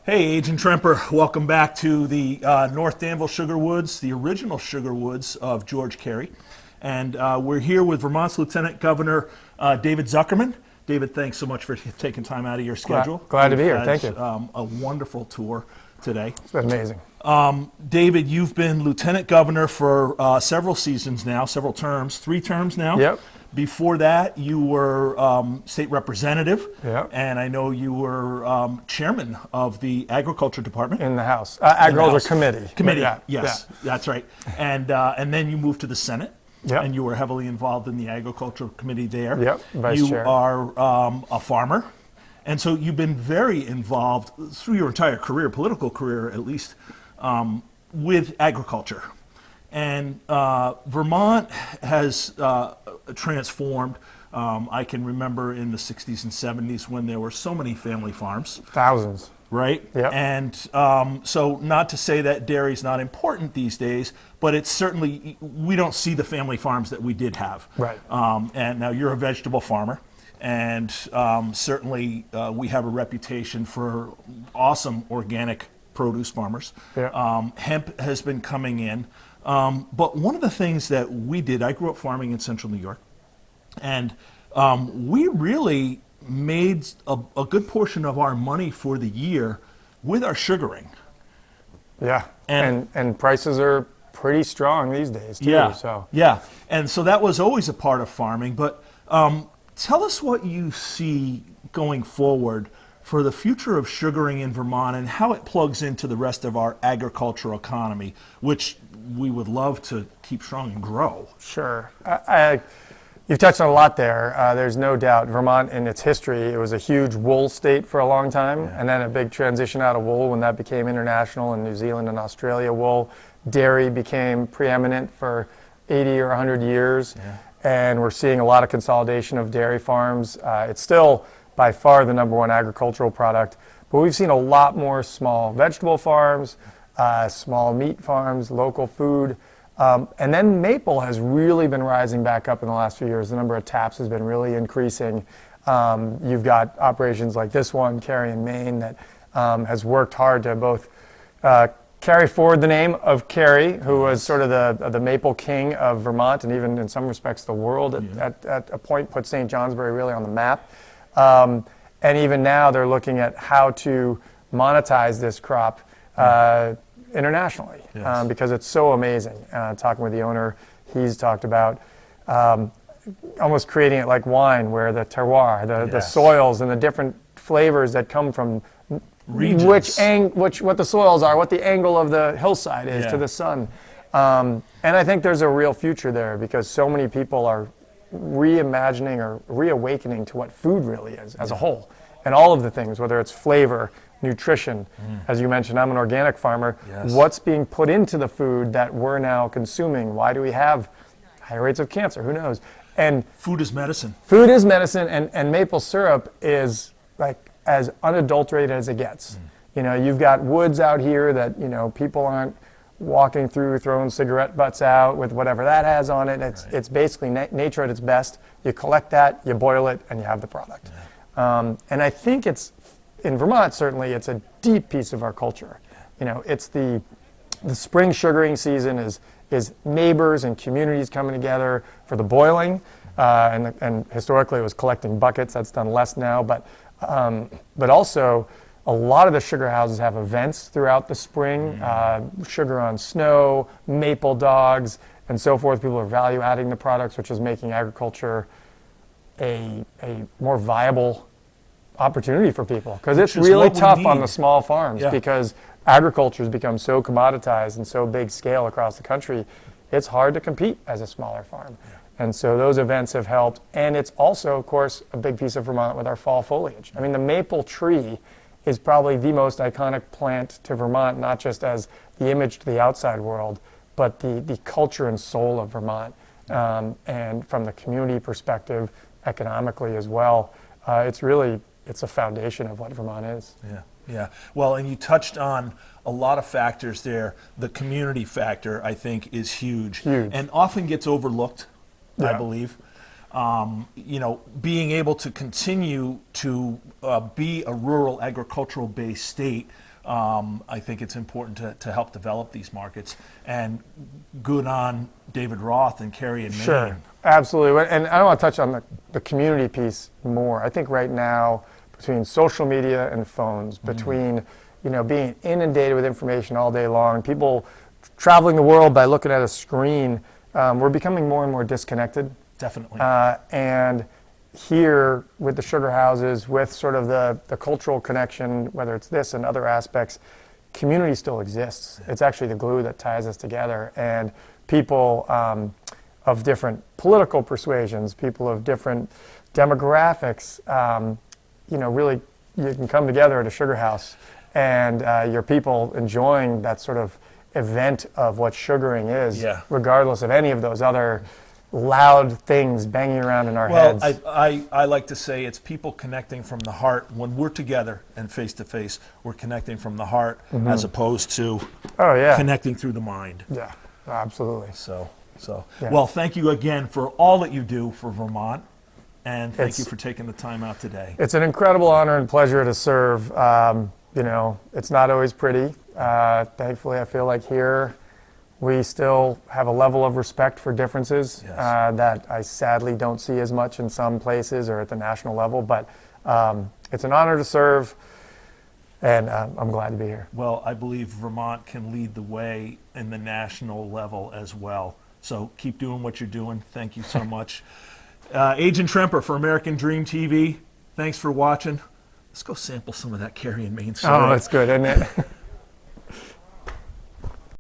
Hey, Agent Tremper, welcome back to the North Danville Sugar Woods, the original Sugar Woods of George Cary. And we're here with Vermont's Lieutenant Governor David Zuckerman. David, thanks so much for taking time out of your schedule. Glad to be here. Thank you. A wonderful tour today. It's been amazing. David, you've been Lieutenant Governor for several seasons now, several terms, 3 terms now. Yep. Before that, you were state representative, Yep. and I know you were chairman of the Agriculture Department. In the House. Agriculture Committee. Committee, Yeah, yes, yeah. that's right. And then you moved to the Senate, Yep. and you were heavily involved in the Agriculture Committee there. Yep, Vice you Chair. You are a farmer, and so you've been very involved through your entire career, political career at least, with agriculture. And Vermont has transformed. I can remember in the 60s and 70s when there were so many family farms. Thousands. Right? Yep. And so not to say that dairy's not important these days, but it's certainly, we don't see the family farms that we did have. Right. And now you're a vegetable farmer, and certainly we have a reputation for awesome organic produce farmers. Yeah. Hemp has been coming in. But one of the things that we did, I grew up farming in central New York, and we really made a good portion of our money for the year with our sugaring. Yeah. And prices are pretty strong these days too. Yeah. So. Yeah. And so that was always a part of farming. But tell us what you see going forward for the future of sugaring in Vermont and how it plugs into the rest of our agricultural economy, which we would love to keep strong and grow. Sure. You've touched on a lot there. There's no doubt Vermont in its history, it was a huge wool state for a long time, and then a big transition out of wool when that became international in New Zealand and Australia. Wool, dairy became preeminent for 80 or 100 years, and we're seeing a lot of consolidation of dairy farms. It's still by far the #1 agricultural product, but we've seen a lot more small vegetable farms, small meat farms, local food. And then maple has really been rising back up in the last few years. The number of taps has been really increasing. You've got operations like this one, Cary in Maine, that has worked hard to both carry forward the name of Cary, who was sort of the maple king of Vermont, and even in some respects the world. At a point put St. Johnsbury really on the map. And even now they're looking at how to monetize this crop internationally, because it's so amazing. Talking with the owner, he's talked about almost creating it like wine, where the terroir, the soils and the different flavors that come from regions, what the soils are, what the angle of the hillside is to the sun. And I think there's a real future there, because so many people are reimagining or reawakening to what food really is as a whole, and all of the things, whether it's flavor, nutrition. As you mentioned, I'm an organic farmer. What's being put into the food that we're now consuming? Why do we have higher rates of cancer? Who knows? And food is medicine. Food is medicine, and maple syrup is like as unadulterated as it gets. You know, you've got woods out here that, you know, people aren't walking through throwing cigarette butts out with whatever that has on it. It's basically nature at its best. You collect that, you boil it, and you have the product. And I think it's, in Vermont certainly, it's a deep piece of our culture. You know, it's the spring sugaring season is neighbors and communities coming together for the boiling, and historically it was collecting buckets. That's done less now, but also a lot of the sugar houses have events throughout the spring, sugar on snow, maple dogs, and so forth. People are value adding the products, which is making agriculture a more viable opportunity for people. Because it's really tough on the small farms, because agriculture has become so commoditized and so big scale across the country, it's hard to compete as a smaller farm. And so those events have helped. And it's also, of course, a big piece of Vermont with our fall foliage. I mean, the maple tree is probably the most iconic plant to Vermont, not just as the image to the outside world, but the culture and soul of Vermont. And from the community perspective, economically as well, it's a foundation of what Vermont is. Yeah. Well, and you touched on a lot of factors there. The community factor, I think, is huge. And often gets overlooked, I believe. You know, being able to continue to be a rural agricultural based state I think it's important to help develop these markets. And good on David Roth and Cary and Maine. Sure, absolutely. And I want to touch on the community piece more. I think right now, between social media and phones, between being inundated with information all day long, people traveling the world by looking at a screen, we're becoming more and more disconnected. Definitely. And here with the sugar houses, with sort of the cultural connection, whether it's this and other aspects, community still exists. It's actually the glue that ties us together. And people of different political persuasions, people of different demographics, really you can come together at a sugar house and your people enjoying that sort of event of what sugaring is, regardless of any of those other loud things banging around in our heads. I like to say it's people connecting from the heart. When we're together and face to face, we're connecting from the heart as opposed to connecting through the mind. Yeah, absolutely. Well, thank you again for all that you do for Vermont, and thank you for taking the time out today. It's an incredible honor and pleasure to serve. It's not always pretty. Thankfully, I feel like here we still have a level of respect for differences that I sadly don't see as much in some places or at the national level. But it's an honor to serve, and I'm glad to be here. Well, I believe Vermont can lead the way in the national level as well. So keep doing what you're doing. Thank you so much. Agent Tremper for American Dream TV, thanks for watching. Let's go sample some of that Cary and Maine syrup. Oh, it's good, isn't it?